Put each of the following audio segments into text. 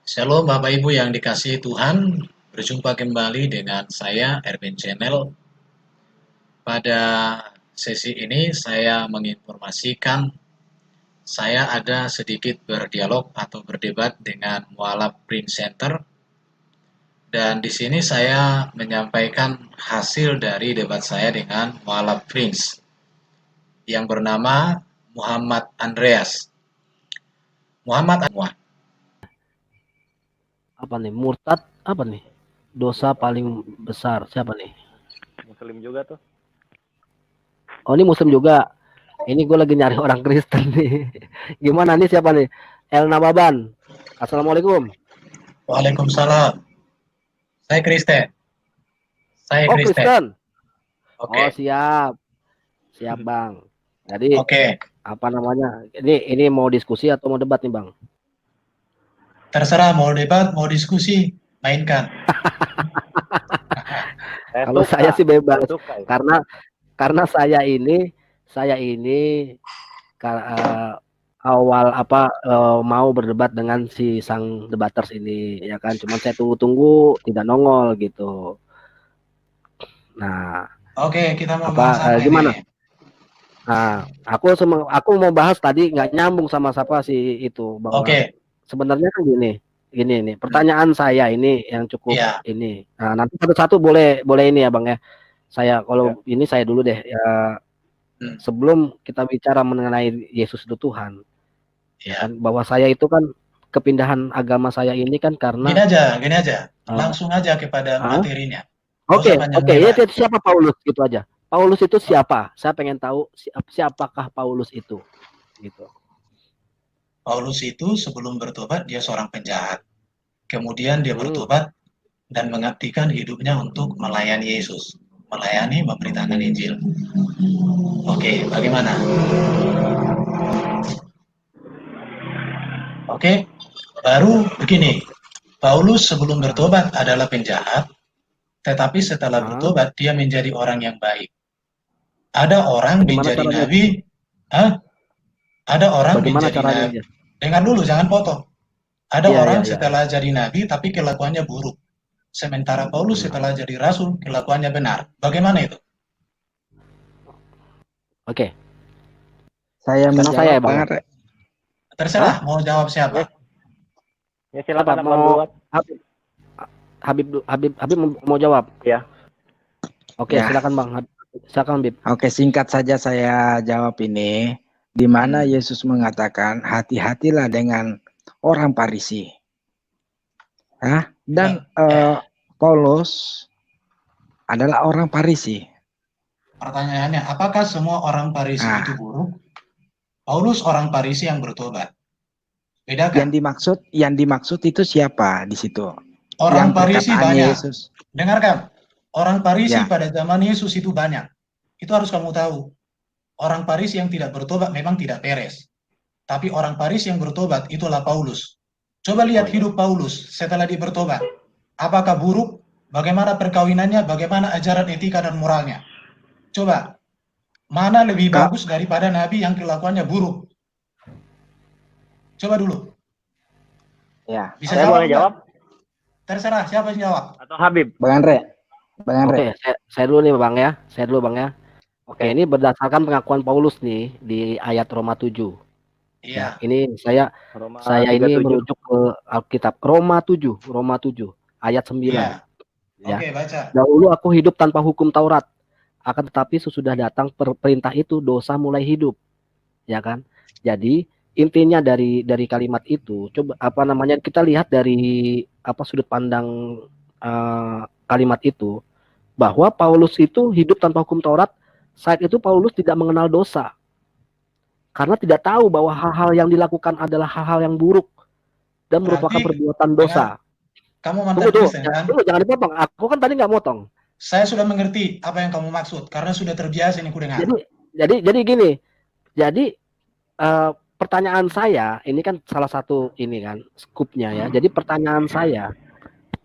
Shalom Bapak Ibu yang dikasihi Tuhan, berjumpa kembali dengan saya Erwin Channel. Pada sesi ini saya menginformasikan saya ada sedikit berdialog atau berdebat dengan Mualaf Print Center, dan di sini saya menyampaikan hasil dari debat saya dengan Mualaf Prince yang bernama Muhammad Andreas. Muhammad Anwar. Apa nih? Murtad apa nih? Dosa paling besar siapa nih? Muslim juga tuh. Oh, ini Muslim juga. Ini gue lagi nyari orang Kristen nih. Gimana nih, siapa nih? El Nababan. Assalamualaikum. Waalaikumsalam. Saya Kristen. Saya Oh, Kristen. Kristen. Oke. Oh, siap. Siap, Bang. Jadi Oke. apa namanya? Ini mau diskusi atau mau debat nih, Bang? Terserah mau debat, mau diskusi, mainkan. Kalau saya sih bebas. Karena saya ini awal mau berdebat dengan si sang debaters ini, ya kan? Cuman saya tunggu tidak nongol gitu. Nah, Oke, kita mau bahas apa gimana? ini? Nah, aku mau bahas tadi nggak nyambung sama siapa sih itu, bahwa sebenarnya kan gini nih, pertanyaan saya ini yang cukup ini. Nah, nanti satu-satu boleh ini ya, Bang ya. Saya ini saya dulu deh ya. Sebelum kita bicara mengenai Yesus itu Tuhan, ya kan, bahwa saya itu kan kepindahan agama saya ini kan karena gini aja, langsung aja kepada materinya. Oke, itu siapa Paulus, gitu aja. Paulus itu siapa? Saya pengen tahu siapakah Paulus itu, gitu. Paulus itu sebelum bertobat dia seorang penjahat. Kemudian dia bertobat dan mengabdikan hidupnya untuk melayani Yesus, melayani, memberitakan Injil. Oke, bagaimana? Oke, baru begini. Paulus sebelum bertobat adalah penjahat, tetapi setelah bertobat dia menjadi orang yang baik. Ada orang menjadi nabi, ada orang menjadi nabi. Dengar dulu, jangan potong. Ada orang setelah jadi nabi tapi kelakuannya buruk. Sementara Paulus setelah jadi rasul kelakuannya benar. Bagaimana itu? Oke. Saya menjawab, Bang. Terserah mau jawab siapa. Ya silakan mau Habib mau jawab. Ya. Oke, silakan Bang. Silakan Habib. Oke, singkat saja saya jawab ini. Di mana Yesus mengatakan hati-hatilah dengan orang Farisi. Dan Paulus adalah orang Farisi. Pertanyaannya, apakah semua orang Farisi itu buruk? Paulus orang Farisi yang bertobat. Bedakan. Yang dimaksud itu siapa di situ? Orang Farisi banyak. Yesus. Dengarkan, orang Farisi pada zaman Yesus itu banyak. Itu harus kamu tahu. Orang Farisi yang tidak bertobat memang tidak beres. Tapi orang Farisi yang bertobat itulah Paulus. Coba lihat hidup Paulus setelah dia bertobat. Apakah buruk? Bagaimana perkawinannya? Bagaimana ajaran etika dan moralnya? Coba. Mana lebih bagus daripada nabi yang kelakuannya buruk? Coba dulu. Ya. Bisa jawab? Terserah siapa yang jawab. Atau Habib. Bang Andre. Oke, saya dulu nih Bang ya. Oke, ini berdasarkan pengakuan Paulus nih di ayat Roma 7. Iya. Ini saya ini merujuk ke Alkitab Roma 7 ayat 9. Iya. Ya. Oke, baca. Dahulu aku hidup tanpa hukum Taurat, akan tetapi sesudah datang perintah itu dosa mulai hidup. Ya kan? Jadi intinya dari kalimat itu, coba kita lihat dari sudut pandang kalimat itu, bahwa Paulus itu hidup tanpa hukum Taurat. Saat itu Paulus tidak mengenal dosa, karena tidak tahu bahwa hal-hal yang dilakukan adalah hal-hal yang buruk dan merupakan perbuatan dosa. Kamu mantan Kristen kan? Jangan dipotong. Aku kan tadi nggak motong. Saya sudah mengerti apa yang kamu maksud karena sudah terbiasa ini ku dengar. Jadi gini. Jadi pertanyaan saya ini kan salah satu ini kan skupnya ya. Jadi pertanyaan saya,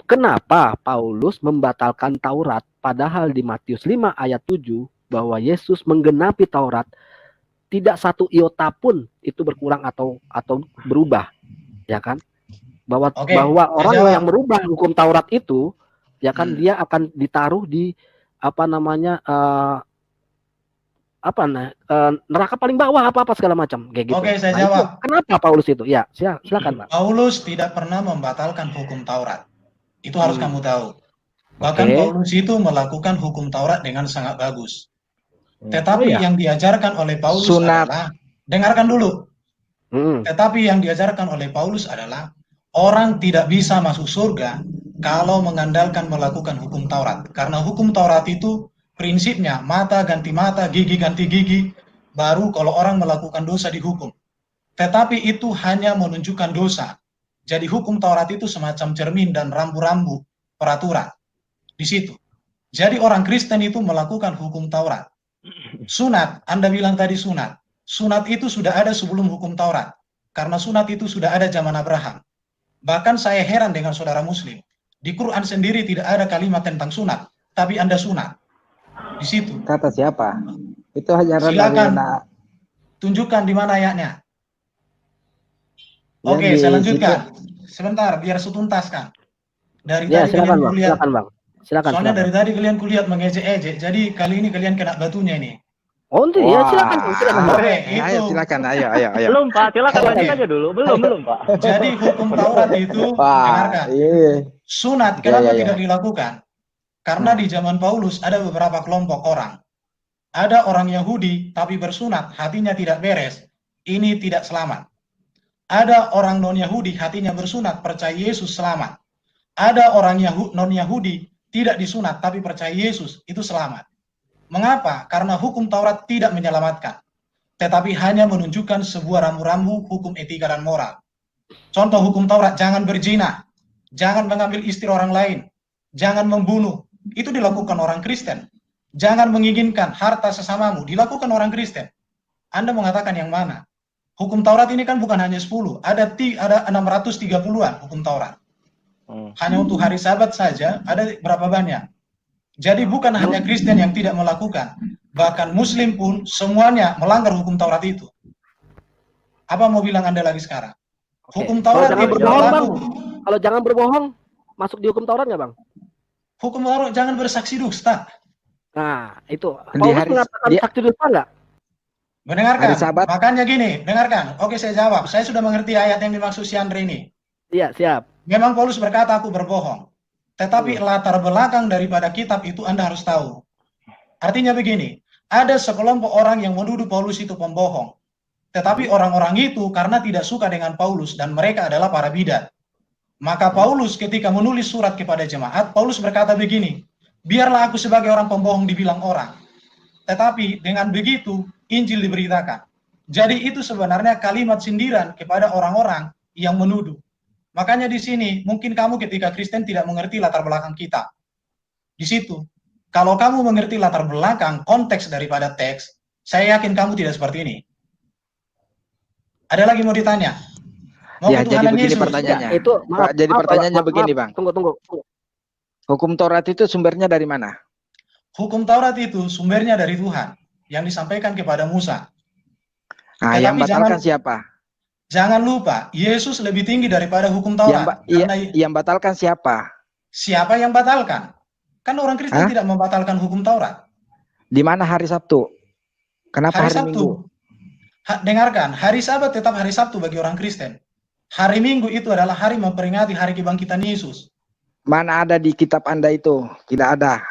kenapa Paulus membatalkan Taurat padahal di Matius 5 ayat 7 bahwa Yesus menggenapi Taurat, tidak satu iota pun itu berkurang atau berubah, ya kan? bahwa Oke, bahwa saya orang jawab. yang merubah hukum Taurat itu ya kan Hmm. dia akan ditaruh di apa namanya neraka paling bawah apa segala macam kayak gitu. Oke, saya Nah, itu jawab. kenapa Paulus itu? Ya, silakan, Pak. Paulus tidak pernah membatalkan hukum Taurat. Itu harus kamu tahu. Bahkan Oke. Paulus itu melakukan hukum Taurat dengan sangat bagus. Tetapi Oh, iya. yang diajarkan oleh Paulus Sunat. adalah, dengarkan dulu. Hmm. Tetapi yang diajarkan oleh Paulus adalah orang tidak bisa masuk surga kalau mengandalkan melakukan hukum Taurat. Karena hukum Taurat itu prinsipnya mata ganti mata, gigi ganti gigi, baru kalau orang melakukan dosa dihukum. Tetapi itu hanya menunjukkan dosa. Jadi hukum Taurat itu semacam cermin dan rambu-rambu peraturan di situ. Jadi orang Kristen itu melakukan hukum Taurat. Sunat, Anda bilang tadi sunat. Sunat itu sudah ada sebelum hukum Taurat. Karena sunat itu sudah ada zaman Abraham. Bahkan saya heran dengan saudara muslim. Di Quran sendiri tidak ada kalimat tentang sunat, tapi Anda sunat. Di situ. Kata siapa? Itu ajaran Silakan. dari Tunjukkan di mana ayatnya. yang Oke, di saya lanjutkan. Sebentar, biar saya tuntaskan. Dari Ya, tadi silakan, kalian Bang. kulihat. Silakan, Bang. Silakan, Soalnya silakan. dari tadi kalian kulihat mengejek-ejek. Jadi kali ini kalian kena batunya ini. Oh, ya silakan, Bang. Silakan, Bang. Oke, Ayo itu. silakan, ayo. Belum Pak, silakan Oke. lanjut aja dulu. Belum Pak. Jadi hukum Taurat itu, Wah, dengarkan. iya. Sunat, Ya, kenapa ya, ya. tidak dilakukan? Karena Nah. di zaman Paulus ada beberapa kelompok orang. Ada orang Yahudi tapi bersunat, hatinya tidak beres. Ini tidak selamat. Ada orang non-Yahudi, hatinya bersunat, percaya Yesus selamat. Ada orang non-Yahudi tidak disunat tapi percaya Yesus, itu selamat. Mengapa? Karena hukum Taurat tidak menyelamatkan, tetapi hanya menunjukkan sebuah rambu-rambu hukum etika dan moral. Contoh hukum Taurat, jangan berzina, jangan mengambil istri orang lain, jangan membunuh. Itu dilakukan orang Kristen. Jangan menginginkan harta sesamamu, dilakukan orang Kristen. Anda mengatakan yang mana? Hukum Taurat ini kan bukan hanya 10, ada 630-an hukum Taurat. Hanya untuk hari Sabat saja ada berapa banyak. Jadi bukan hanya Kristen yang tidak melakukan, bahkan Muslim pun semuanya melanggar hukum Taurat itu. Apa mau bilang Anda lagi sekarang? Hukum Kalau Taurat jangan itu berbohong, Bang. berlaku. Kalau jangan berbohong, masuk di hukum Taurat nggak, Bang? Hukum Taurat jangan bersaksi dusta. Nah, itu. Di Paulus hari- mengatakan dia- saksi dusta nggak? Mendengarkan? Hari Sabat. Makanya gini, dengarkan. Oke, saya jawab. Saya sudah mengerti ayat yang dimaksud si Andre ini. Iya, siap. Memang Paulus berkata aku berbohong. Tetapi latar belakang daripada kitab itu Anda harus tahu. Artinya begini, ada sekelompok orang yang menuduh Paulus itu pembohong. Tetapi orang-orang itu karena tidak suka dengan Paulus dan mereka adalah para bidat. Maka Paulus ketika menulis surat kepada jemaat, Paulus berkata begini, biarlah aku sebagai orang pembohong dibilang orang. Tetapi dengan begitu, Injil diberitakan. Jadi itu sebenarnya kalimat sindiran kepada orang-orang yang menuduh. Makanya di sini, mungkin kamu ketika Kristen tidak mengerti latar belakang kita. Di situ, kalau kamu mengerti latar belakang, konteks daripada teks, saya yakin kamu tidak seperti ini. Ada lagi mau ditanya? Mau Ya, jadi ketuhanan begini Yesus? pertanyaannya. Ya, itu Pak, jadi pertanyaannya begini, Bang. Tunggu. Hukum Taurat itu sumbernya dari mana? Hukum Taurat itu sumbernya dari Tuhan yang disampaikan kepada Musa. Nah, Tetapi yang batalkan siapa? Jangan lupa, Yesus lebih tinggi daripada hukum Yang, Taurat. Karena yang batalkan siapa? siapa yang batalkan? Kan orang Kristen Hah? tidak membatalkan hukum Taurat. Di mana hari Sabtu? Kenapa Hari hari Minggu? Sabtu. Dengarkan, hari Sabat tetap hari Sabtu bagi orang Kristen. Hari Minggu itu adalah hari memperingati hari kebangkitan Yesus. Mana ada di kitab Anda itu? Tidak ada.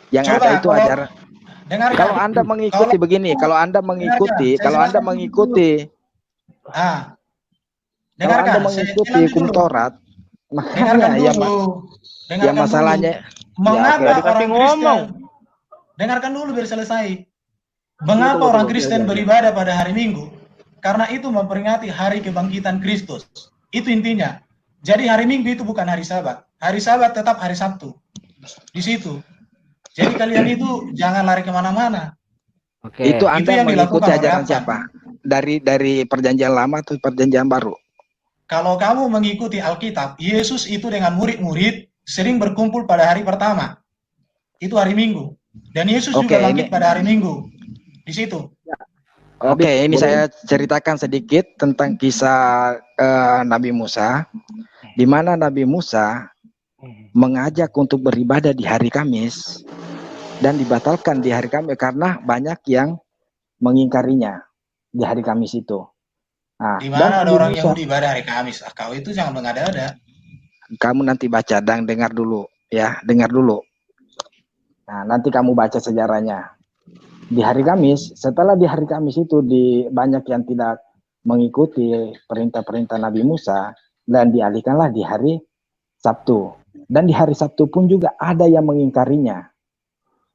Yang Coba, ada itu kalau- ajaran. Dengarkan. Kalau Anda mengikuti begini, kalau Anda mengikuti, Dengarkan, kalau saya Anda jelaskan mengikuti, Ah, kalau dengarkan. Anda saya mengikuti jelaskan hukum dulu. Taurat, Dengarkan makanya dulu. yang Dengarkan masalahnya, dulu. Mengapa Ya, oke. orang Dikasih ngomong. Kristen? Dengarkan dulu biar selesai. Mengapa Tunggu, orang tunggu. Kristen Ya. beribadah pada hari Minggu? Karena itu memperingati hari kebangkitan Kristus. Itu intinya. Jadi hari Minggu itu bukan hari Sabat. Hari Sabat tetap hari Sabtu. Di situ. Jadi kalian itu jangan lari kemana-mana. Oke. itu Anda yang dilakukan mengikuti oleh ajaran apa? siapa? Dari perjanjian lama atau perjanjian baru? Kalau kamu mengikuti Alkitab, Yesus itu dengan murid-murid sering berkumpul pada hari pertama. Itu hari Minggu. Dan Yesus Oke, juga bangkit ini- pada hari Minggu. Di situ. Oke, ini Boleh. saya ceritakan sedikit tentang kisah Nabi Musa. di mana Nabi Musa mengajak untuk beribadah di hari Kamis dan dibatalkan di hari Kamis karena banyak yang mengingkarinya di hari Kamis itu. Nah, Di dan mana ada Nabi orang Musa, Yahudi ibadah hari Kamis? Kau itu jangan mengada-ada. kamu nanti baca dan dengar dulu ya, dengar dulu. Nah, nanti kamu baca sejarahnya. Di hari Kamis, setelah di hari Kamis itu banyak yang tidak mengikuti perintah-perintah Nabi Musa dan dialihkanlah di hari Sabtu. Dan di hari Sabtu pun juga ada yang mengingkarinya.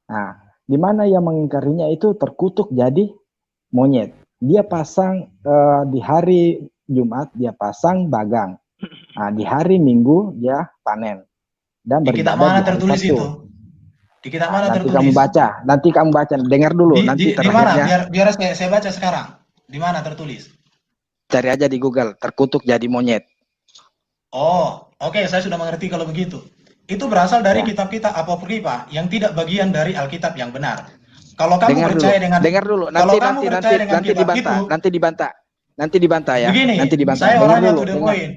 Nah, di mana yang mengingkarinya itu terkutuk jadi monyet. Dia pasang di hari Jumat dia pasang bagang. Nah, di hari Minggu dia panen dan Di kitab beribadah mana di hari tertulis Sabtu. itu? Di kitab Nah, mana nanti tertulis? nanti kamu baca, dengar dulu. Nanti Di mana? terakhirnya Biar saya baca sekarang. Di mana tertulis? cari aja di Google, terkutuk jadi monyet. Oh, oke, saya sudah mengerti kalau begitu. Itu berasal dari Ya. kitab-kitab apokrifa yang tidak bagian dari Alkitab yang benar. Kalau kamu Dengar percaya dulu, dengan dengar dulu. kalau Nanti kamu percaya dengan nanti kitab dibantah, itu, nanti dibantah ya. begini, Nanti dibantah. saya Dengar orangnya dulu, to the dengar. point.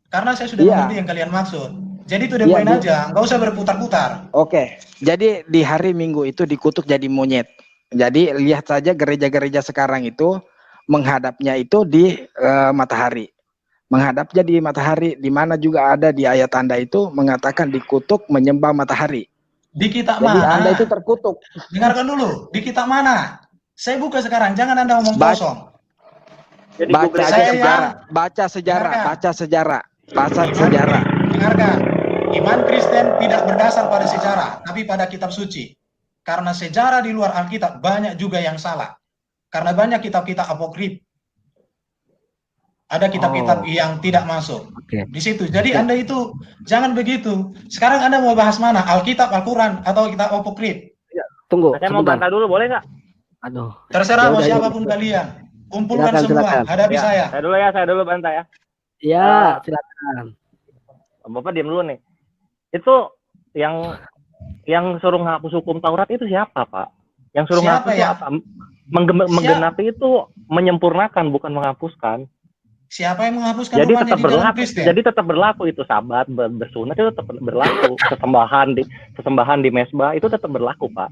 Karena saya sudah Iya. mengerti yang kalian maksud. Jadi to the Iya, point aja, nggak usah berputar-putar. Oke, jadi di hari Minggu itu dikutuk jadi monyet. Jadi lihat saja gereja-gereja sekarang itu menghadapnya itu di matahari. Menghadapnya di matahari, di mana juga ada di ayat Anda itu mengatakan dikutuk menyembah matahari. Di kitab Jadi mana? Anda itu terkutuk. Dengarkan dulu, di kitab mana? Saya buka sekarang, jangan Anda ngomong Baca- kosong. Jadi Baca Google aja Saya sejarah, baca sejarah, dengarkan. baca sejarah, baca Iman, sejarah. dengarkan. Iman Kristen tidak berdasar pada sejarah, tapi pada kitab suci. Karena sejarah di luar Alkitab banyak juga yang salah. Karena banyak kitab-kitab apokrif. Ada kitab-kitab yang tidak masuk Oke. di situ. Jadi Anda itu jangan begitu. Sekarang Anda mau bahas mana? Alkitab, Al-Quran, atau kitab apokrif? Tunggu Saya mau sebentar. bantah dulu, boleh nggak? Aduh. Terserah Ya mau udah, siapapun ya. kalian. Kumpulkan Silakan, semua, silakan. hadapi Ya, saya. saya dulu bantah ya. Ya, Ah. silakan. Bapak diam dulu nih. Itu yang suruh menghapus hukum Taurat itu siapa, Pak? Yang suruh Siapa menghapus ya? itu apa? Menggenapi itu menyempurnakan, bukan menghapuskan. Siapa yang menghapuskan Jadi rumahnya tetap di dalam berlaku. Kristen? Jadi tetap berlaku itu sabat, bersunat itu tetap berlaku. Sesembahan di mesbah itu tetap berlaku, Pak.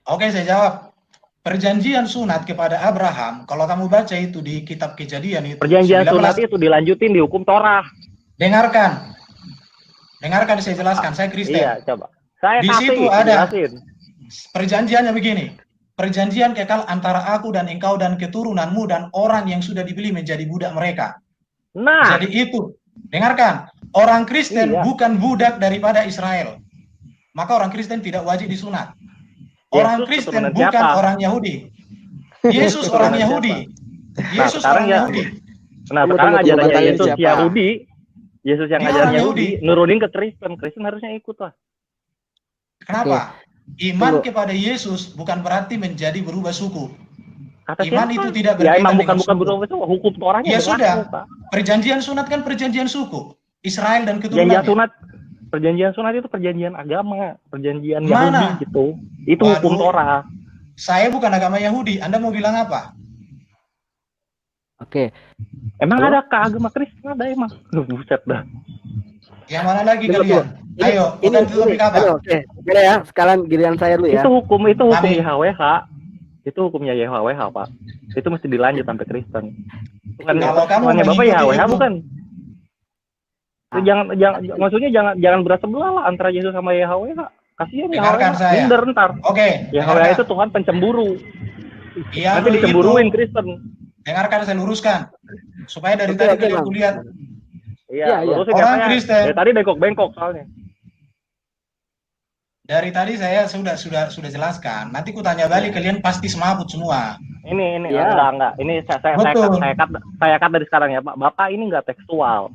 Oke, saya jawab. Perjanjian sunat kepada Abraham, kalau kamu baca itu di kitab Kejadian itu Perjanjian 19, sunat itu dilanjutin di hukum Torah. dengarkan. Dengarkan saya jelaskan, saya Kristen. Iya, coba. Saya Di kasih situ ada jelasin. perjanjiannya begini. Perjanjian kekal antara aku dan engkau dan keturunanmu dan orang yang sudah dibeli menjadi budak mereka. Nah, Jadi itu, dengarkan. Orang Kristen Iya. bukan budak daripada Israel. Maka orang Kristen tidak wajib disunat. Orang Yesus Kristen keturunan bukan siapa? orang Yahudi. Yesus orang Keturunan Yahudi. Yesus sekarang orang ya- Yahudi. Nah, Tunggu, sekarang tunggu, ajarannya tunggu. Yesus Siapa? Yahudi. Yesus yang Dia ngajarin orang Yahudi, Yahudi. nurunin ke Kristen. Kristen harusnya ikut lah. Kenapa? Iman Tunggu. kepada Yesus bukan berarti menjadi berubah suku. Kata Iman siapa? itu tidak Ya berkaitan emang dengan bukan suku. berubah itu hukum Torahnya Ya berlaku, sudah. Pak. Perjanjian sunat kan perjanjian suku. Israel dan Perjanjian keturunannya. sunat itu perjanjian agama, perjanjian Mana? Yahudi gitu. Itu hukum Waduh. Torah. Saya bukan agama Yahudi. Anda mau bilang apa? Oke. Emang Halo? ada ke agama Kristen ada emang. Buset dah. Yang mana lagi Tunggu, kalian? Ayo, bukan itu topik apa? aduh, oke. Gini ya, sekarang giliran saya dulu ya. Itu hukum Kami- YHWH. Itu hukumnya YHWH, Pak. Itu mesti dilanjut sampai Kristen. Bukan Kalau kamu Bapak mengikuti YHWH hukum- bukan. Itu maksudnya jangan berat sebelah lah antara Yesus sama YHWH. Kasihan Dengarkan YHWH, saya. minder ntar. Oke, YHWH itu Tuhan pencemburu. Yang Nanti dicemburuin Kristen. dengarkan saya luruskan. Supaya dari Oke, tadi oke, kalian Bang. lihat Iya, Iya, iya. lurusin Orang katanya. Kristen. Dari tadi bengkok-bengkok soalnya. dari tadi saya sudah jelaskan. Nanti ku tanya balik kalian pasti semaput semua. Ini Iya. enggak. Ini Betul. saya cut dari sekarang ya, Pak. Bapak ini enggak tekstual.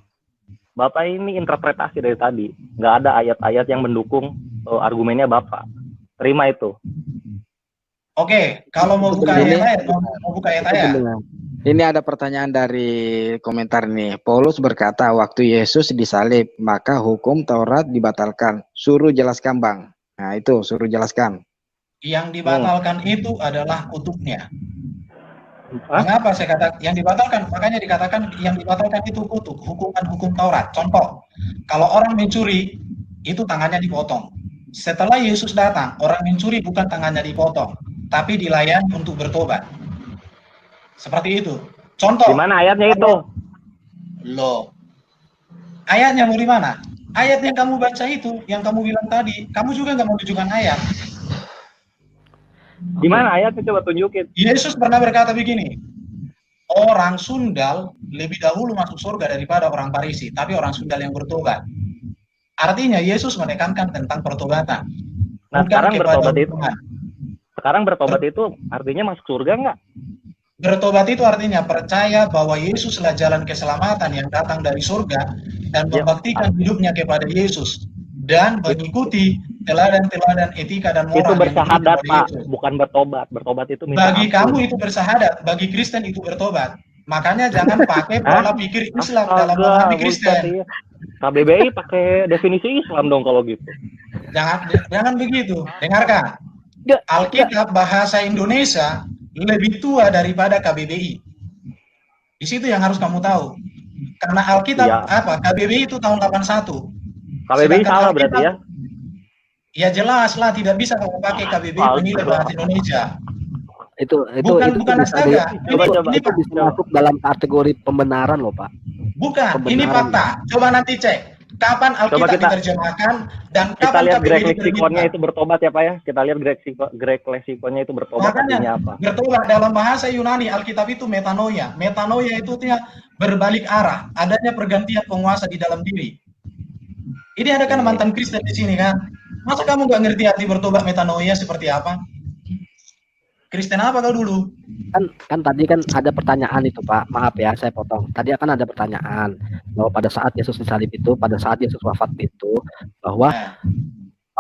Bapak ini interpretasi dari tadi. Enggak ada ayat-ayat yang mendukung argumennya Bapak. Terima itu. Oke, kalau mau buka Ini- ayat-ayat, mau buka ayat-ayat. Ini ada pertanyaan dari komentar nih. Paulus berkata, waktu Yesus disalib, maka hukum Taurat dibatalkan. Suruh jelaskan, Bang. Nah, itu suruh jelaskan. Yang dibatalkan itu adalah kutubnya. Hah? Mengapa saya kata yang dibatalkan? Makanya dikatakan yang dibatalkan itu kutuk, hukum Taurat. Contoh, kalau orang mencuri, itu tangannya dipotong. Setelah Yesus datang, orang mencuri bukan tangannya dipotong, tapi dilayani untuk bertobat. Seperti itu. Di Contoh, mana ayatnya itu? loh, ayatnya mau di mana? Ayat yang kamu baca itu, yang kamu bilang tadi, kamu juga nggak mau tunjukkan ayat. Di mana ayatnya, coba tunjukin. Yesus pernah berkata begini, orang Sundal lebih dahulu masuk surga daripada orang Farisi, tapi orang Sundal yang bertobat. Artinya Yesus menekankan tentang pertobatan. Nah, bukan sekarang kepada bertobat itu, hukuman. sekarang bertobat itu artinya masuk surga nggak? Bertobat itu artinya percaya bahwa Yesuslah jalan keselamatan yang datang dari surga dan Ya. membaktikan hidupnya kepada Yesus dan mengikuti teladan-teladan etika dan Itu moral yang bersahadat, diberikan oleh Pak, Yesus. bukan bertobat. Bertobat itu minta Bagi ampun. kamu itu bersahadat, bagi Kristen itu bertobat. Makanya jangan pakai pola pikir Islam dalam Astaga, memahami buset, Kristen. iya. KBBI pakai definisi Islam dong kalau gitu. Jangan begitu. Dengarkan. Nggak, Alkitab bahasa Indonesia lebih tua daripada KBBI. Di situ yang harus kamu tahu. Karena Alkitab Iya. KBBI itu tahun 81. KBBI Sedangkan salah Alkitab, berarti ya? Ya jelas lah, tidak bisa kamu pakai KBBI penilai bahasa Indonesia. Itu Bukan bisa astaga. Coba, itu, coba. itu bisa masuk dalam kategori pembenaran loh, Pak. Bukan, ini Kebenaran. fakta. Coba nanti cek. Kapan Alkitab Coba kita- diterjemahkan dan Kita kapan lihat KBBI Grek lexikonnya diterbitkan. itu bertobat ya, Pak ya. Kita lihat Grek lexikonnya itu bertobat artinya Makanya apa? bertobat dalam bahasa Yunani Alkitab itu metanoia. Metanoia itu artinya berbalik arah, adanya pergantian penguasa di dalam diri. Ini ada kan mantan Kristen di sini kan? Masa kamu nggak ngerti arti bertobat metanoia seperti apa? Kristen apa kau dulu? Kan tadi kan ada pertanyaan itu, Pak. Maaf ya, saya potong. Tadi akan ada pertanyaan bahwa pada saat Yesus disalib itu, pada saat Yesus wafat itu, bahwa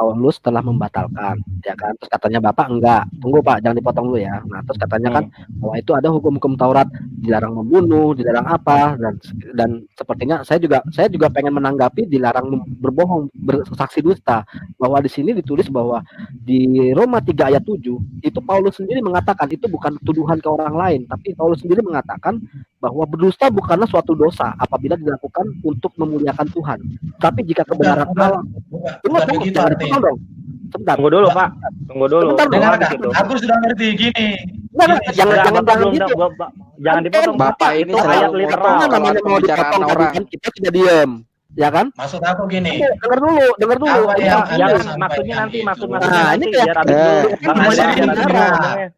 Nah, Paulus telah membatalkan, ya kan? Terus katanya Bapak enggak. Tunggu Pak, jangan dipotong dulu ya. Nah, terus katanya kan bahwa itu ada hukum-hukum Taurat, dilarang membunuh, dilarang apa, dan sepertinya saya juga pengen menanggapi dilarang berbohong, bersaksi dusta, bahwa di sini ditulis bahwa di Roma 3 ayat 7 itu Paulus sendiri mengatakan itu bukan tuduhan ke orang lain, tapi Paulus sendiri mengatakan bahwa berdusta bukanlah suatu dosa apabila dilakukan untuk memuliakan Tuhan. Tapi jika kebenaran Allah, bukan begitu artinya. dong. Sebentar. Tunggu dulu, Pak. Tunggu dulu. Sebentar, Dengarkan, Gitu. aku sudah ngerti gini. Jangan Bapak belum gitu. jangan dipotong, Bapak ini itu selalu ayat potong literal. kalau namanya ada mau pembicaraan dipotong tadi orang. kan kita sudah diam, ya kan? Maksud aku gini. Dengar dulu. Apa Ini yang Pak, Anda Jangan sampaikan maksudnya nanti itu. maksudnya Nah, nanti ini kayak- biar habis dulu. Bang Bang Andre Andre biar habis dulu bicara. ngomongnya.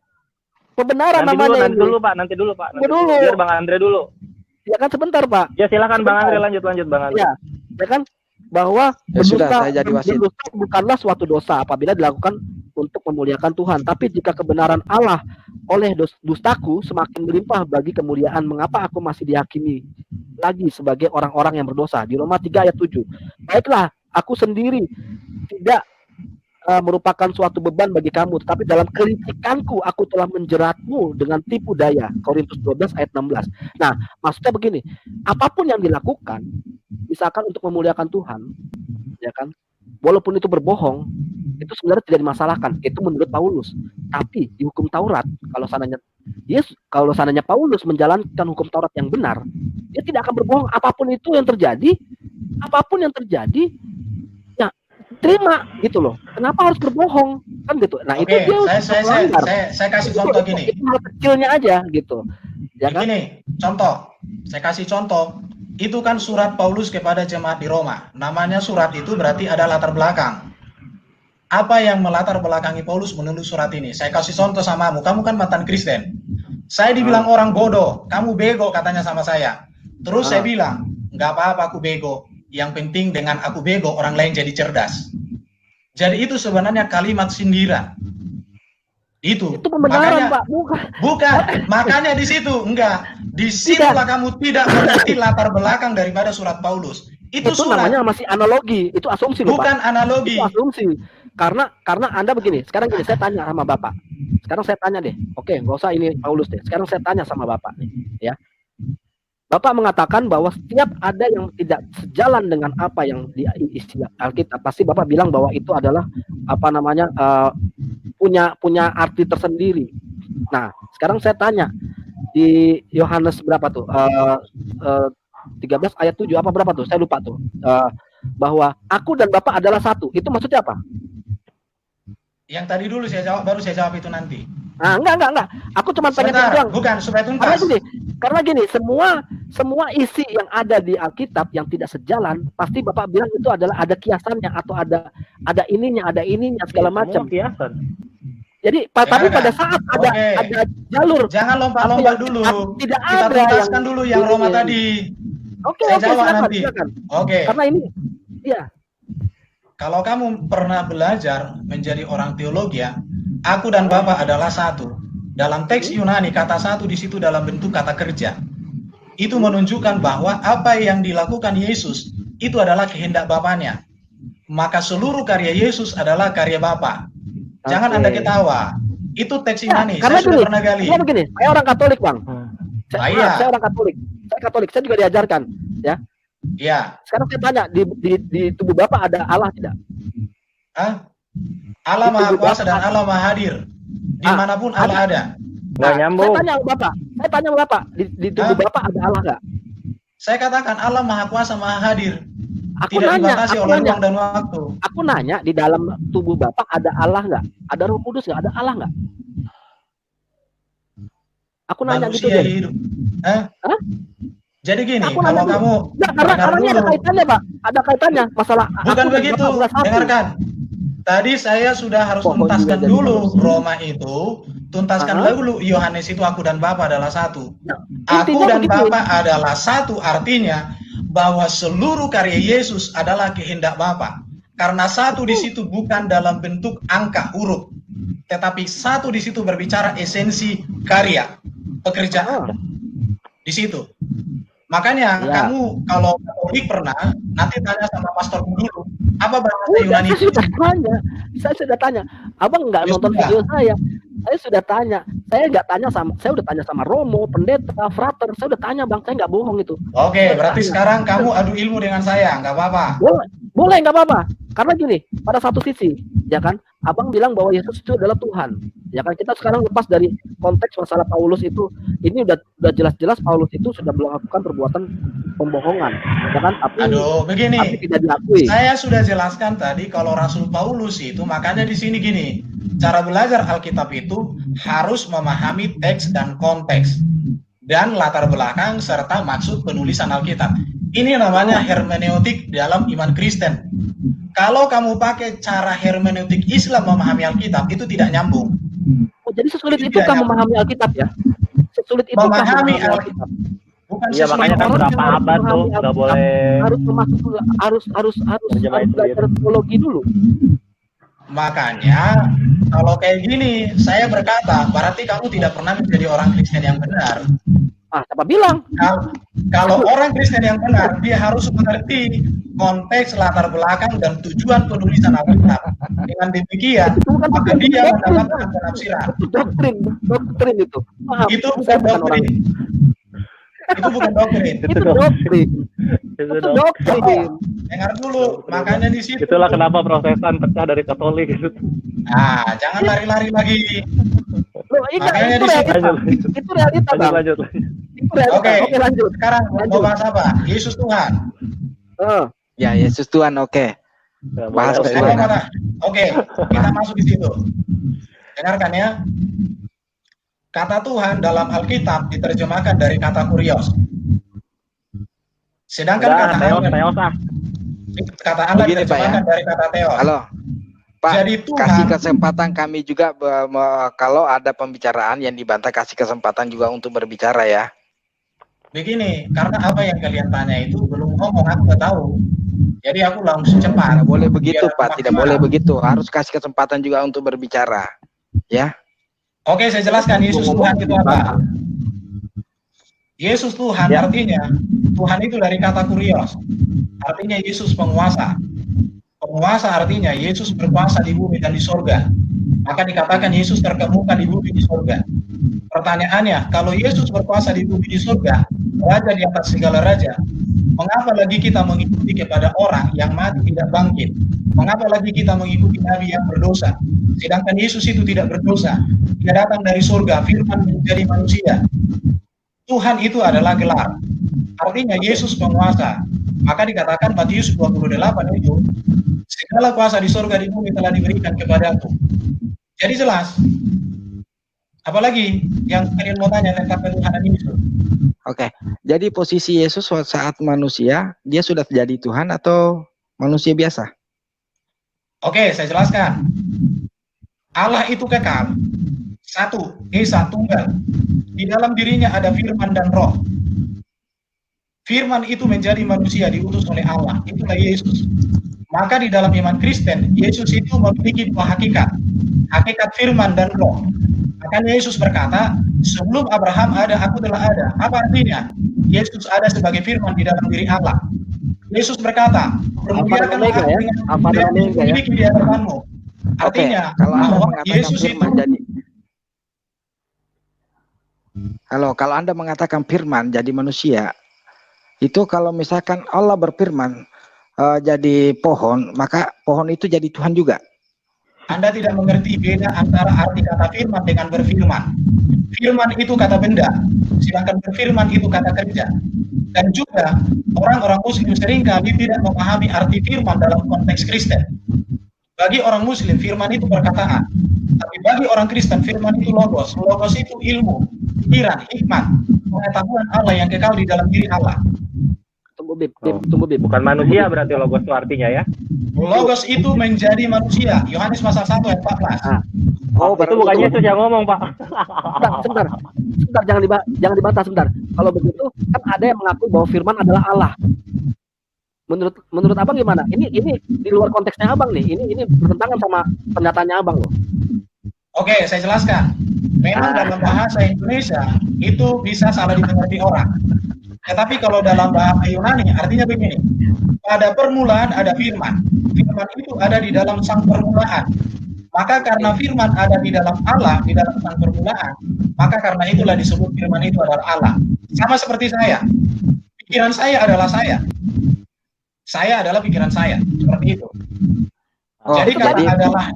Pembenaran Nanti dulu, namanya nanti ini. dulu, Pak. Nanti dulu, Pak. Nanti Tunggu dulu. Biar Bang Andre dulu. Ya kan sebentar, Pak. Ya silakan Bang Sebentar. Andre lanjut Bang Andre. Ya, ya kan bahwa Ya sudah, saya jadi wasit. berdusta bukanlah suatu dosa apabila dilakukan untuk memuliakan Tuhan, tapi jika kebenaran Allah oleh dustaku semakin melimpah bagi kemuliaan, mengapa aku masih dihakimi lagi sebagai orang-orang yang berdosa? Di Roma 3 ayat 7. Baiklah, aku sendiri tidak merupakan suatu beban bagi kamu, tetapi dalam kelicikanku aku telah menjeratmu dengan tipu daya. Korintus 12 ayat 16. Nah, maksudnya begini, apapun yang dilakukan, misalkan untuk memuliakan Tuhan, ya kan, walaupun itu berbohong, itu sebenarnya tidak dimasalahkan. Itu menurut Paulus. Tapi di hukum Taurat, kalau seandainya Paulus menjalankan hukum Taurat yang benar, dia tidak akan berbohong. Apapun yang terjadi, ya terima gitu loh. Kenapa harus berbohong? Kan gitu. Nah, itu Oke, dia melanggar. saya kasih contoh gini. Itu hal kecilnya aja gitu. Ya kan? Begini, contoh. Saya kasih contoh. Itu kan surat Paulus kepada jemaat di Roma. Namanya surat itu berarti ada latar belakang. Apa yang melatar belakangi Paulus menulis surat ini? Saya kasih contoh samamu. Kamu kan mantan Kristen. Saya dibilang orang bodoh. Kamu bego katanya sama saya. Terus saya bilang, nggak apa-apa aku bego. Yang penting dengan aku bego, orang lain jadi cerdas. Jadi itu sebenarnya kalimat sindiran. Itu pembenaran, makanya, Pak. Bukan, makanya di situ enggak. Di situlah kamu tidak mengerti latar belakang daripada surat Paulus. Itu surat. Namanya masih analogi, itu asumsi loh, Pak. Bukan analogi. Itu asumsi. Karena Anda begini, sekarang gini, saya tanya sama Bapak. Sekarang saya tanya deh. Oke, nggak usah ini Paulus deh. Sekarang saya tanya sama Bapak nih, ya. Bapak mengatakan bahwa setiap ada yang tidak sejalan dengan apa yang di istilah Alkitab, pasti Bapak bilang bahwa itu adalah punya arti tersendiri. Nah, sekarang saya tanya, di Yohanes berapa tuh? 13 ayat 7 apa berapa tuh? Saya lupa tuh. Bahwa aku dan Bapa adalah satu. Itu maksudnya apa? Yang tadi dulu saya jawab, baru saya jawab itu nanti. Nah, enggak. Aku cuma pengen Sebentar, bilang. bukan supaya Karena tuntas. gini, semua isi yang ada di Alkitab yang tidak sejalan, pasti Bapak bilang itu adalah ada kiasannya atau ada ininya segala macam. Semua kiasan. Jadi tapi pada saat ada jalur, Jangan lompat-lompat dulu. tidak Kita ada tuntaskan yang dulu yang Roma ini. tadi. Oke, Saya jawab nanti. silakan. Oke. Karena ini ya. Kalau kamu pernah belajar menjadi orang teologi ya, aku dan Bapa adalah satu. Dalam teks Yunani kata satu di situ dalam bentuk kata kerja. Itu menunjukkan bahwa apa yang dilakukan Yesus itu adalah kehendak Bapanya. Maka seluruh karya Yesus adalah karya Bapa. Jangan Anda ketawa. Itu teks Yunani. Karena Saya sudah pernah gali. Karena begini, saya orang Katolik, Bang. Iya. Saya orang Katolik. Saya Katolik, saya juga diajarkan, ya. Iya. Sekarang saya tanya, di tubuh Bapak ada Allah tidak? Hah? Allah Di Maha tubuh Kuasa dan Bapak. Allah Maha Hadir. Dimanapun Allah ada. Nggak nyambung. Saya tanya sama Bapak, di tubuh Bapak ada Allah nggak? Saya katakan Allah Maha Kuasa, Maha Hadir. Aku Tidak nanya, dibatasi oleh ruang dan waktu. Aku nanya, di dalam tubuh Bapak ada Allah nggak? Ada Roh Kudus nggak? Ada Allah nggak? Aku nanya gitu Manusia deh. hidup. Hah? Jadi gini, Aku kalau nanya dulu. kamu Karena ini ada kaitannya, Pak. Ada kaitannya masalah. bukan aku dan begitu, Bapak adalah satu. dengarkan. Tadi saya sudah harus Pohon tuntaskan juga jadi dulu manusia. Roma itu, tuntaskan dulu Yohanes itu aku dan Bapa adalah satu. Aku Intinya dan begitu. Bapa adalah satu, artinya bahwa seluruh karya Yesus adalah kehendak Bapa. Karena satu di situ bukan dalam bentuk angka huruf, tetapi satu di situ berbicara esensi karya, pekerjaan. Di situ. Makanya kamu kalau Katolik pernah, nanti tanya sama pastormu dulu, apa bahasa Yunani itu? Saya sudah tanya. Abang nggak nonton video saya. Saya sudah tanya. Saya udah tanya sama Romo, pendeta, frater. Saya udah tanya, Bang. Saya nggak bohong itu. Oke, berarti sekarang kamu adu ilmu dengan saya, nggak apa-apa. Boleh, nggak apa-apa. Karena gini, pada satu sisi, ya kan, Abang bilang bahwa Yesus itu adalah Tuhan. Ya kan, kita sekarang lepas dari konteks masalah Paulus itu, ini udah jelas-jelas Paulus itu sudah melakukan perbuatan pembohongan, ya kan? Tapi tidak diakui. Saya sudah jelaskan tadi kalau Rasul Paulus itu, makanya di sini gini, cara belajar Alkitab itu harus memahami teks dan konteks dan latar belakang serta maksud penulisan Alkitab. Ini namanya hermeneutik dalam iman Kristen. Kalau kamu pakai cara hermeneutik Islam memahami Alkitab, itu tidak nyambung. Oh, jadi sesulit itu kan memahami Alkitab ya? Sesulit itu memahami Alkitab. Bukan iya, makanya kan berapa abad tuh nggak boleh harus belajar teologi dulu. Makanya kalau kayak gini, saya berkata, berarti kamu tidak pernah menjadi orang Kristen yang benar. Siapa bilang? Kalau orang Kristen yang benar, dia harus mengerti konteks, latar belakang, dan tujuan penulisan Alkitab. Dengan demikian, maka dia mendapatkan penafsiran. Itu doktrin itu. Itu bukan doktrin. Itu bukan doktrin. Itu doktrin. Itu doktrin. Dengar dulu, makanya di situ. Itulah kenapa Protestan pecah dari Katolik. Jangan lari-lari lagi. Makanya di situ. Itu realita, Bang. Lanjut. Oke, lanjut. Sekarang mau bahas apa? Yesus Tuhan. Ya, Yesus Tuhan, oke. Bahas bagaimana? Oke, kita masuk di situ. Dengarkan ya. Kata Tuhan dalam Alkitab diterjemahkan dari kata kurios. Sedangkan kata Allah diterjemahkan dari kata theos. Halo, Pak, jadi Tuhan, kasih kesempatan kami juga kalau ada pembicaraan yang dibantah, kasih kesempatan juga untuk berbicara ya. Begini, karena apa yang kalian tanya itu belum ngomong, aku nggak tahu. Jadi aku langsung cepat. Tidak boleh begitu, Pak. Tidak boleh begitu. Harus kasih kesempatan juga untuk berbicara. Ya. Oke, saya jelaskan Yesus Tuhan itu apa. Yesus Tuhan artinya, Tuhan itu dari kata kurios. Artinya Yesus penguasa. Penguasa artinya Yesus berkuasa di bumi dan di sorga. Maka dikatakan Yesus terkemuka di bumi di sorga. Pertanyaannya, kalau Yesus berkuasa di bumi di sorga, raja di atas segala raja, mengapa lagi kita mengikuti kepada orang yang mati tidak bangkit? Mengapa lagi kita mengikuti nabi yang berdosa? Sedangkan Yesus itu tidak berdosa. Dia datang dari surga, firman menjadi manusia. Tuhan itu adalah gelar. Artinya Yesus penguasa. Maka dikatakan Matius 28 itu, segala kuasa di surga di bumi telah diberikan kepadaku. Jadi jelas. Apalagi yang kalian mau tanya tentang ketuhanan Yesus? Oke, jadi posisi Yesus saat manusia, dia sudah jadi Tuhan atau manusia biasa? Oke, saya jelaskan. Allah itu kekal. Satu, Esa, tunggal. Di dalam dirinya ada firman dan roh. Firman itu menjadi manusia diutus oleh Allah. Itulah Yesus. Maka di dalam iman Kristen, Yesus itu memiliki dua hakikat. Hakikat firman dan roh. Makanya Yesus berkata, sebelum Abraham ada, aku telah ada. Apa artinya? Yesus ada sebagai firman di dalam diri Allah. Yesus berkata, bermuliakanlah aku dengan yang memiliki di hadapanmu. Artinya, kalau Anda bahwa mengatakan Yesus firman itu jadi kalau Anda mengatakan firman jadi manusia, itu kalau misalkan Allah berfirman jadi pohon, maka pohon itu jadi Tuhan juga. Anda tidak mengerti beda antara arti kata firman dengan berfirman. Firman itu kata benda, sedangkan berfirman itu kata kerja. Dan juga orang-orang Muslim seringkali tidak memahami arti firman dalam konteks Kristen. Bagi orang Muslim, firman itu perkataan. Tapi bagi orang Kristen, firman itu logos. Logos itu ilmu, pikiran, hikmat, pengetahuan Allah yang kekal di dalam diri Allah. Tunggu Bib. Bukan manusia berarti logos itu artinya ya. Logos itu menjadi manusia. Yohanes pasal 1 ayat 14. Itu bukan Yesus yang ngomong, Pak. Sebentar, jangan dibantah sebentar. Kalau begitu kan ada yang mengaku bahwa firman adalah Allah. Menurut Abang gimana? Ini di luar konteksnya Abang nih. Ini bertentangan sama pernyataannya Abang loh. Oke, saya jelaskan. Memang dalam bahasa Indonesia itu bisa salah dimengerti orang. Tetapi kalau dalam bahasa Yunani artinya begini. Pada permulaan ada firman. Firman itu ada di dalam sang permulaan. Maka karena firman ada di dalam Allah, di dalam sang permulaan, maka karena itulah disebut firman itu adalah Allah. Sama seperti saya. Pikiran saya adalah saya. Saya adalah pikiran saya. Seperti itu. Jadi karena adalah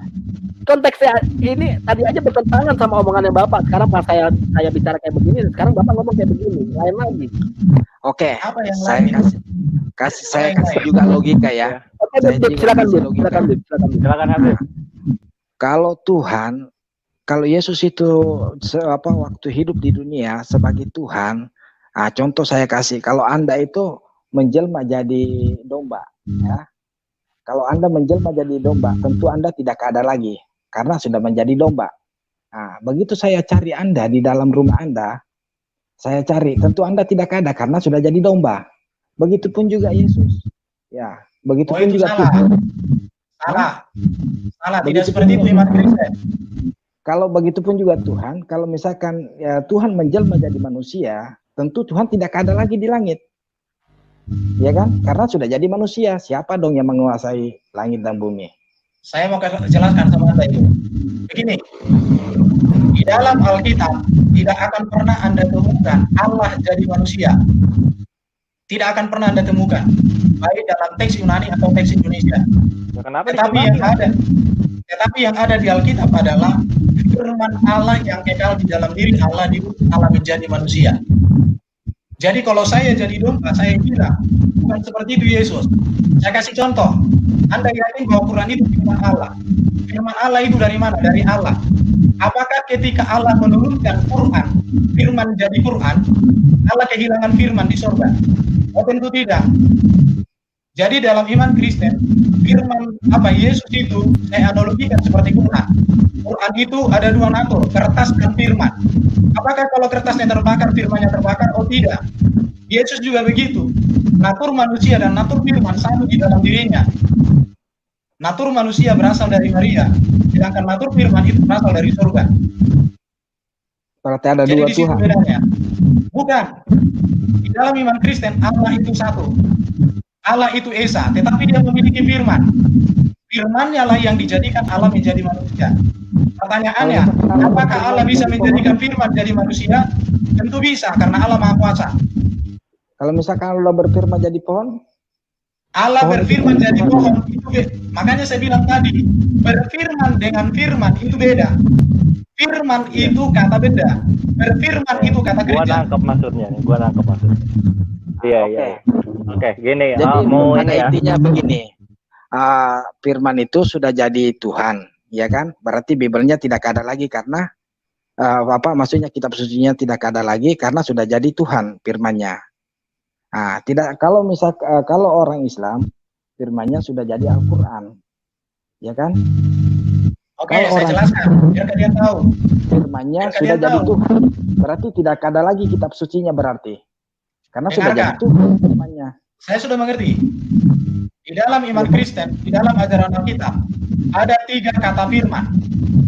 konteksnya ini tadi aja bertentangan sama omongannya Bapak. Sekarang pas saya bicara kayak begini, sekarang Bapak ngomong kayak begini, lain lagi. Oke, apa yang saya lain? kasih juga logika ya. Oke, silakan Habib. Kalau Tuhan, kalau Yesus itu waktu hidup di dunia sebagai Tuhan, contoh saya kasih, kalau Anda itu menjelma jadi domba, ya. Kalau Anda menjelma jadi domba, tentu Anda tidak ada lagi karena sudah menjadi domba. Nah, begitu saya cari Anda di dalam rumah Anda, saya cari, tentu Anda tidak ada karena sudah jadi domba. Begitupun juga Yesus. Ya, begitupun juga Tuhan. Salah, tidak seperti itu iman Kristen. Kalau begitupun juga Tuhan, kalau misalkan ya, Tuhan menjelma jadi manusia, tentu Tuhan tidak ada lagi di langit. Ya kan? Karena sudah jadi manusia, siapa dong yang menguasai langit dan bumi? Saya mau jelaskan sama Anda itu. Begini, di dalam Alkitab tidak akan pernah Anda temukan Allah jadi manusia. Tidak akan pernah Anda temukan, baik dalam teks Yunani atau teks Indonesia. Tetapi yang ada di Alkitab adalah firman Allah yang kekal di dalam diri Allah, diutus Allah menjadi manusia. Jadi kalau saya jadi domba, saya bilang bukan seperti itu Yesus. Saya kasih contoh. Anda yakin bahwa Quran itu firman Allah? Firman Allah itu dari mana? Dari Allah. Apakah ketika Allah menurunkan Quran, firman jadi Quran, Allah kehilangan firman di surga? Oh, tentu tidak. Jadi dalam iman Kristen, firman Yesus itu saya analogikan seperti Quran. Quran itu ada dua natur, kertas dan firman. Apakah kalau kertasnya terbakar, firmannya terbakar? Oh tidak. Yesus juga begitu. Natur manusia dan natur firman sama di dalam dirinya. Natur manusia berasal dari Maria, sedangkan natur firman itu berasal dari surga. Berarti ada jadi dua di situ Tuhan. Bedanya. Bukan. Di dalam iman Kristen, Allah itu satu. Allah itu Esa, tetapi dia memiliki firman. Firman-Nya lah yang dijadikan Allah menjadi manusia. Pertanyaannya, apakah Allah bisa menjadikan firman jadi manusia? Tentu bisa, karena Allah Maha Kuasa. Kalau misalkan Allah berfirman jadi pohon? Allah berfirman jadi pohon, itu beda. Makanya saya bilang tadi, berfirman dengan firman itu beda. Firman itu kata benda. Berfirman itu kata Gua gereja. nangkep maksudnya nih. Iya, Oke. iya. Oke, gini. Jadi Mau pada ini ya. intinya begini, firman itu sudah jadi Tuhan, ya kan? Berarti Bibelnya tidak ada lagi karena maksudnya kitab sucinya tidak ada lagi karena sudah jadi Tuhan firmannya. Tidak kalau orang Islam firmannya sudah jadi Al-Qur'an. Ya kan? Oke, Kalau saya orang jelaskan biar kalian tahu. firmannya Biar sudah kalian jadi tahu. Tuhan. Berarti tidak ada lagi kitab sucinya berarti. Karena sudah jadi Dengarkan. Tuhan firmannya. Saya sudah mengerti. Di dalam iman Kristen, di dalam ajaran Alkitab, ada 3 kata firman.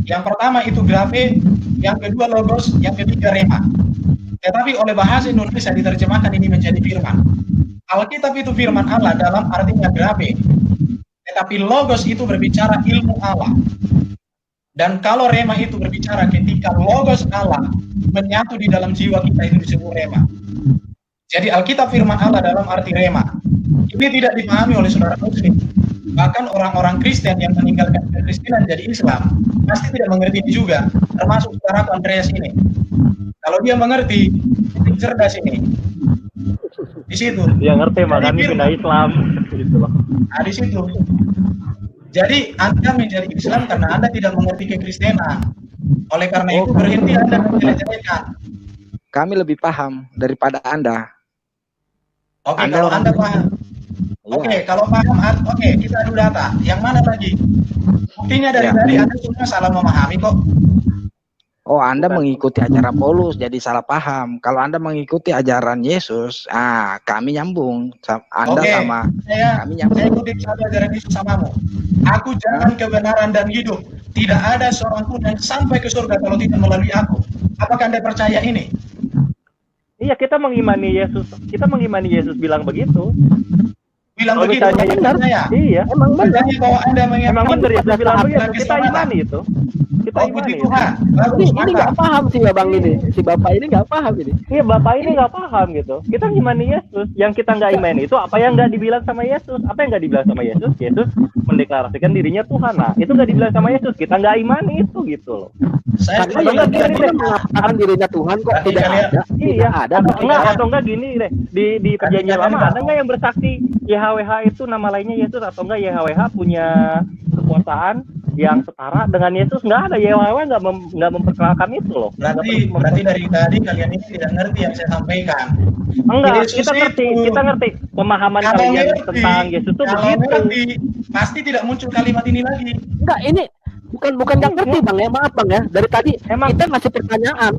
Yang pertama itu grafe, yang kedua logos, yang ketiga rema. Tetapi oleh bahasa Indonesia diterjemahkan ini menjadi firman. Alkitab itu firman Allah dalam artinya grafe. Tetapi logos itu berbicara ilmu Allah. Dan kalau rema itu berbicara ketika logos Allah menyatu di dalam jiwa kita, itu disebut rema. Jadi Alkitab firman Allah dalam arti rema. Ini tidak dipahami oleh saudara muslim. Bahkan orang-orang Kristen yang meninggalkan kekristenan jadi Islam pasti tidak mengerti ini juga, termasuk saudara Andreas ini. Kalau dia mengerti, itu cerdas ini. Di situ. Dia ngerti makanya pindah Islam gitu loh. Nah, di situ. Jadi Anda menjadi Islam karena Anda tidak mengerti kekristenan. Oleh karena itu berhenti Anda menjelek-jelekan. Kami lebih paham daripada Anda. Oke, kalau Anda paham. Oke, kalau paham, oke, kita adu data. Yang mana lagi? Buktinya dari tadi Anda semua salah memahami kok. Oh, Anda mengikuti ajaran Paulus, jadi salah paham. Kalau Anda mengikuti ajaran Yesus, kami nyambung. Anda sama kami nyambung. Saya ikuti satu ajaran Yesus samamu. Aku jalan kebenaran dan hidup. Tidak ada seorang pun yang sampai ke surga kalau tidak melalui aku. Apakah Anda percaya ini? Iya, kita mengimani Yesus. Kita mengimani Yesus bilang begitu. Bilang Kalau begitu, misalnya benar saya. Iya. Emang benar. Bertanya bahwa Anda Emang benar Yesus bilang begitu. Kita kesalahan. imani itu. Kita Oh, puji imani. Tuhan. Bagus, Ini mantap. nggak paham sih abang ini, si bapak ini nggak paham ini. Iya, Bapak ini nggak paham gitu. Kita ngimani Yesus. Yang kita nggak imani itu apa yang nggak dibilang sama Yesus. Apa yang nggak dibilang sama Yesus? Yesus mendeklarasikan dirinya Tuhan. Nah, itu nggak dibilang sama Yesus. Kita nggak imani itu gitu loh. Saya Karena setuju. yang dia mengatakan dirinya Tuhan kok Berarti tidak kalian- ada. Iya, Tidak ada. atau enggak gini deh. Di perjanjian kalian lama nggak ada nggak yang bersaksi YHWH itu nama lainnya Yesus, atau enggak YHWH punya kekuasaan yang setara dengan Yesus? Nggak ada. YHWH nggak memperkenalkan itu loh. Berarti dari tadi kalian ini tidak ngerti yang saya sampaikan. Enggak, Yesus kita ngerti pemahaman Kalau kalian ngerti, tentang Yesus tuh kalau begitu. ngerti, pasti tidak muncul kalimat ini lagi. Enggak, ini bukan nggak ngerti bang ya, maaf bang ya. Dari tadi Emang- kita ngasih pertanyaan,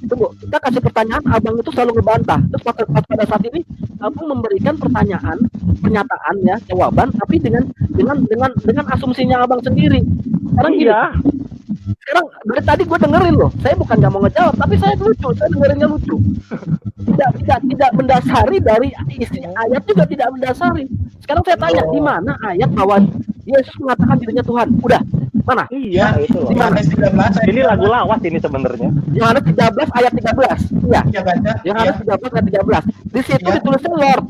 tunggu, kita kasih pertanyaan, abang itu selalu ngebantah. Terus pada saat ini abang memberikan pernyataan ya, jawaban, tapi dengan asumsinya abang sendiri. Sekarang gini, Iya, sekarang dari tadi gue dengerin loh, saya bukan nggak mau ngejawab, tapi saya dengerinnya lucu. Tidak mendasari dari isi ayat, juga tidak mendasari. Sekarang saya tanya, di mana ayat bahwa Yesus mengatakan dirinya Tuhan? Udah, mana? iya itu loh. Yohanes 13 ayat Ini lagu lawas ini sebenarnya. Yohanes 13 ayat 13. Iya. Ya baca. Yohanes 13 ayat 13. Di situ Iya. ditulisnya Lord.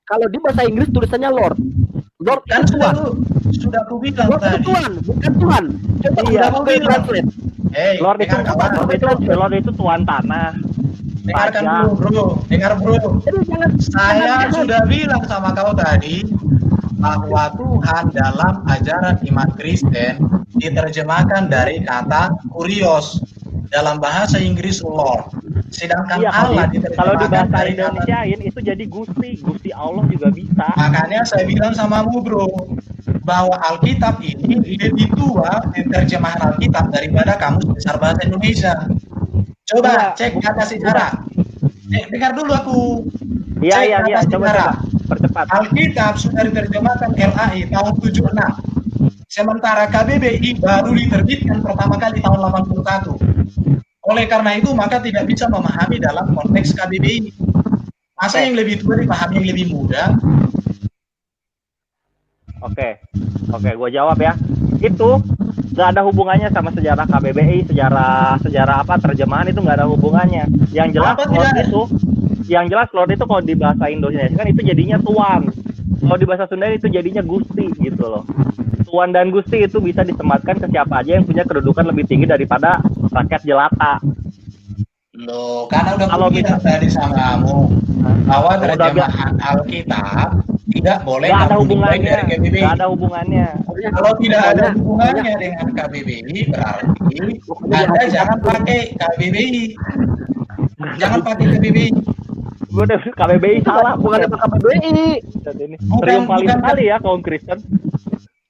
Kalau di bahasa Inggris tulisannya Lord. Lord Kan itu Tuhan. sudah aku bilang Lord itu tadi. Tuhan, bukan Tuhan. Coba Iya. Google Translate. Hei, Lord itu dengar kawan. Lord itu tuan tanah. Dengarkan Pajak. dulu, bro. Dengar, bro. Jadi jangan Saya sudah bilang sama kau tadi bahwa Tuhan dalam ajaran iman Kristen diterjemahkan dari kata kurios, dalam bahasa Inggris Lord. Sedangkan Iya, Allah kalau di bahasa dari kata, Indonesiain itu jadi Gusti Allah juga bisa. makanya saya bilang samamu bro, bahwa Alkitab ini lebih tua di terjemahan Alkitab daripada kamus besar bahasa Indonesia. Coba Enggak, cek kata sejarah. Dengar dulu aku. Iya, Cek kata coba sejarah. percepat. Alkitab sudah diterjemahkan LAI tahun 76. Sementara KBBI baru diterbitkan pertama kali tahun 81. Oleh karena itu maka tidak bisa memahami dalam konteks KBBI. Masa yang lebih tua dipahami yang lebih muda? Oke, gue jawab ya. Itu nggak ada hubungannya sama sejarah KBBI, sejarah apa terjemahan itu nggak ada hubungannya. Yang jelas Apa Lord tidak? itu, kalau di bahasa Indonesia kan itu jadinya tuan. Kalau di bahasa Sunda itu jadinya gusti gitu loh. Tuan dan Gusti itu bisa disematkan ke siapa aja yang punya kedudukan lebih tinggi daripada rakyat jelata. Loh, karena udah Kalau bilang tadi sama kamu bahwa Udah terjemahan Alkitab tidak boleh nggak ada kamu nilai hubungannya, dari KBBI. nggak ada hubungannya. Kalau tidak ada hubungannya dengan KBBI, berarti Anda jangan pakai KBBI. Jangan pakai KBBI. Gue udah KBBI salah, bukan sama KBBI. Ini triumfalis sekali ya kaum Kristen.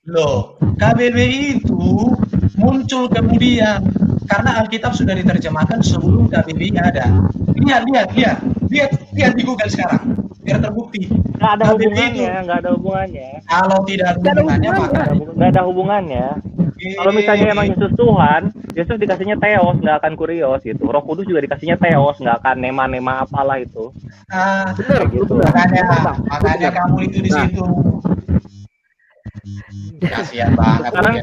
Loh, KBBI itu muncul kemudian karena Alkitab sudah diterjemahkan sebelum KBBI ada. Lihat di Google sekarang, biar terbukti. Nggak ada KBBI hubungannya, itu, nggak ada hubungannya. kalau tidak ada hubungannya, maka Nggak ada hubungannya. Kalau misalnya emang Yesus Tuhan, Yesus dikasihnya Theos, nggak akan Kurios gitu. Roh Kudus juga dikasihnya Theos, nggak akan nema-nema apalah itu. Bener, gitu. Makanya kamu itu di situ. Kasihan banget. Sekarang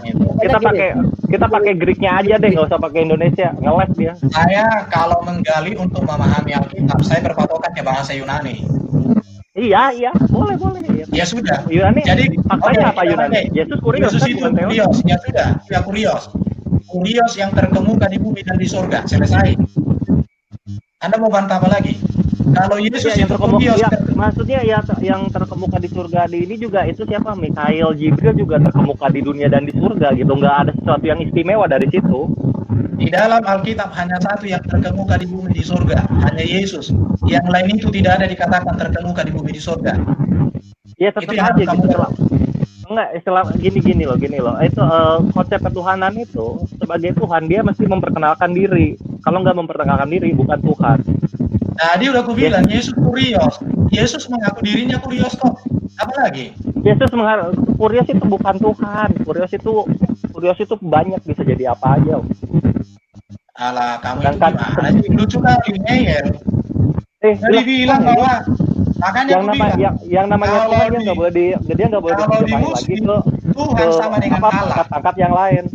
kita pakai Greeknya aja deh, nggak usah pakai Indonesia, ngeles dia. Saya kalau menggali untuk memahami Alkitab, saya berpatokannya bahasa Yunani. Iya, boleh. Ya sudah. Yunani. Jadi faktanya apa Yunani? Yesus Kurios kan, itu bukan Theos. Kurios. Ya sudah, ya Kurios. Kurios yang terkemuka di bumi dan di surga. Selesai. Anda mau bantah apa lagi? Kalau Yesus yang itu terkemuka, Kurios, maksudnya ya yang terkemuka di surga di ini juga itu siapa? Mikail, Jibril juga terkemuka di dunia dan di surga gitu. Nggak ada sesuatu yang istimewa dari situ. di dalam Alkitab hanya satu yang terkemuka di bumi di surga, hanya Yesus. Yang lain itu tidak ada dikatakan terkemuka di bumi di surga. Ya tetap Itu yang aja kamu gitu. tahu. Enggak, gini loh. Itu konsep ketuhanan itu sebagai Tuhan dia mesti memperkenalkan diri. Kalau nggak memperkenalkan diri bukan Tuhan. Tadi udah aku bilang Yesus Kurios. Yesus mengaku dirinya Kurios kok. Apa lagi? Yesus Kurios itu bukan Tuhan. Kurios itu banyak, bisa jadi apa aja. Alah, kamu itu gimana sih? Lucu kali, ngeyel. Tadi bilang ini, bahwa makanya yang namanya Tuhan dia nggak boleh di Muslim, lagi Tuhan sama dengan Allah. Angkat yang lain.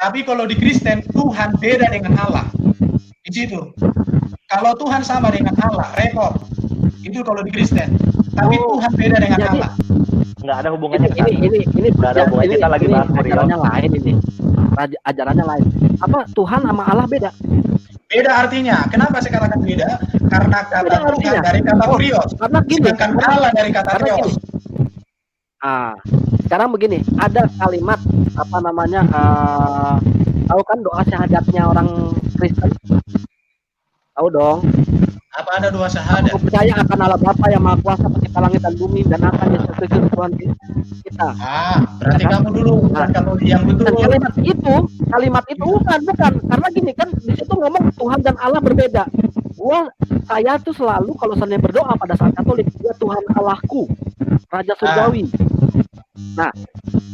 Tapi kalau di Kristen Tuhan beda dengan Allah. Di situ. Kalau Tuhan sama dengan Allah, repot. Itu kalau di Kristen. Tapi Tuhan beda dengan Allah. Nggak ada hubungannya. Ini nggak ada hubungannya. Kita lagi bahas ajarannya lain ini. Ajarannya lain. Apa Tuhan sama Allah beda? Beda artinya. Kenapa saya katakan beda? Karena kata Tuhan dari kata Kurios. Karena gini. Sedangkan Allah dari kata Theos. Sekarang begini. Ada kalimat apa namanya? Tahu kan doa syahadatnya orang Kristen? Tahu dong. Apa ada dua syahadat? Aku percaya akan Allah Bapa yang Maha Kuasa pencipta langit dan bumi dan akan Yesus Kristus Tuhan kita. Berarti kamu dulu bukan kamu yang betul. Dan kalimat itu bukan karena gini kan di situ ngomong Tuhan dan Allah berbeda. Saya tuh selalu kalau saya berdoa pada saat Katolik, dia Tuhan Allahku, Raja Surgawi. Nah,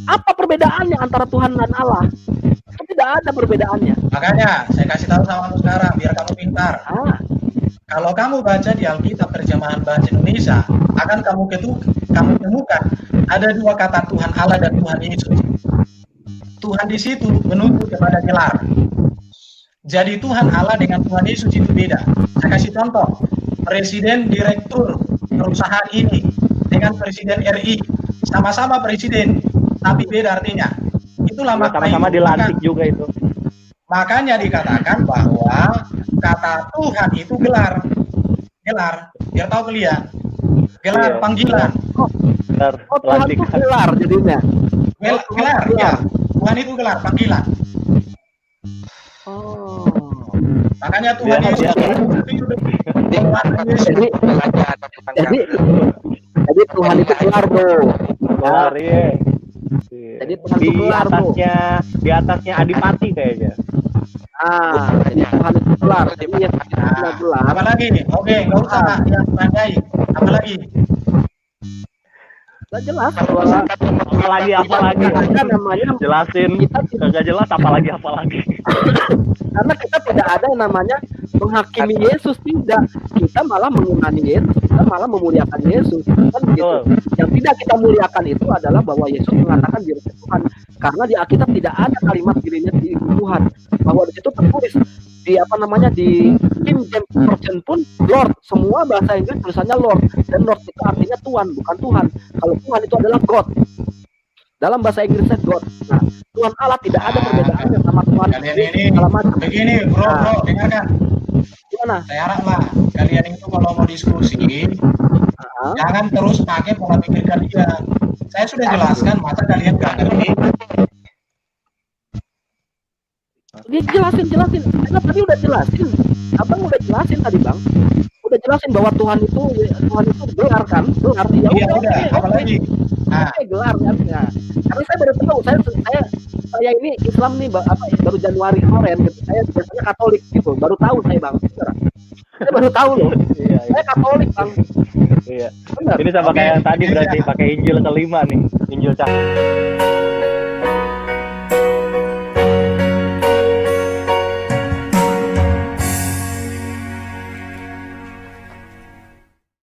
apa perbedaannya antara Tuhan dan Allah? Itu tidak ada perbedaannya. Makanya saya kasih tahu sama kamu sekarang biar kamu pintar. Kalau kamu baca di Alkitab terjemahan bahasa Indonesia, akan kamu temukan ada dua kata Tuhan Allah dan Tuhan Yesus. Tuhan di situ menunjuk kepada gelar. Jadi Tuhan Allah dengan Tuhan Yesus itu beda. Saya kasih contoh, Presiden Direktur perusahaan ini dengan Presiden RI sama-sama presiden, tapi beda artinya. Itulah makna sama-sama dilantik juga itu. Makanya dikatakan bahwa kata Tuhan itu gelar, biar tahu kalian, gelar panggilan. Tuhan itu gelar jadinya. Gelar, ya. Tuhan itu gelar panggilan. Makanya Tuhan Yesus jadi Tuhan itu gelar tuh. Gelar ya. Jadi Tuhan itu gelar tuh. Di atasnya adipati kayaknya. Jadi Tuhan itu gelar. Jadi Yesus itu gelar. Apa lagi? Oke, nggak usah yang tandai. Apa lagi? Nggak jelas. Apa lagi? Namanya jelasin. Nggak jelas apa lagi? Karena kita tidak ada yang namanya menghakimi Yesus, tidak. Kita malah mengimani Yesus, kita malah memuliakan Yesus, kan gitu. Yang tidak kita muliakan itu adalah bahwa Yesus mengatakan dirinya Tuhan. Karena di Alkitab tidak ada kalimat dirinya Tuhan. Bahwa di situ tertulis di King James Version pun Lord, semua bahasa Inggris tulisannya Lord, dan Lord itu artinya Tuhan, bukan Tuhan. Kalau Tuhan itu adalah God. Dalam bahasa Inggrisnya God. Nah, Tuhan Allah tidak ada perbedaannya sama Tuhan Kalian ini segala macam. begini, bro, dengarkan. Gimana? Saya harap lah kalian itu kalau mau diskusi jangan terus pakai pola pikir kalian. Saya sudah jelaskan, masa kalian nggak ngerti? Dia jelasin. Karena tadi udah jelasin. Abang udah jelasin tadi, Bang. Udah jelasin bahwa Tuhan itu gelar kan? Gelar. Ya Iya udah, udah, oke. apalagi? Nah, Oke, gelar kan. Nah, karena saya baru tahu, saya ini Islam nih baru Januari kemarin gitu. Saya biasanya Katolik gitu. Baru tahu saya, Bang. Saya baru tahu loh. Iya. Saya Katolik, Bang. Iya. Benar. Ini sama Oke, kayak yang tadi ini berarti aja. pakai Injil kelima nih, Injil cahaya.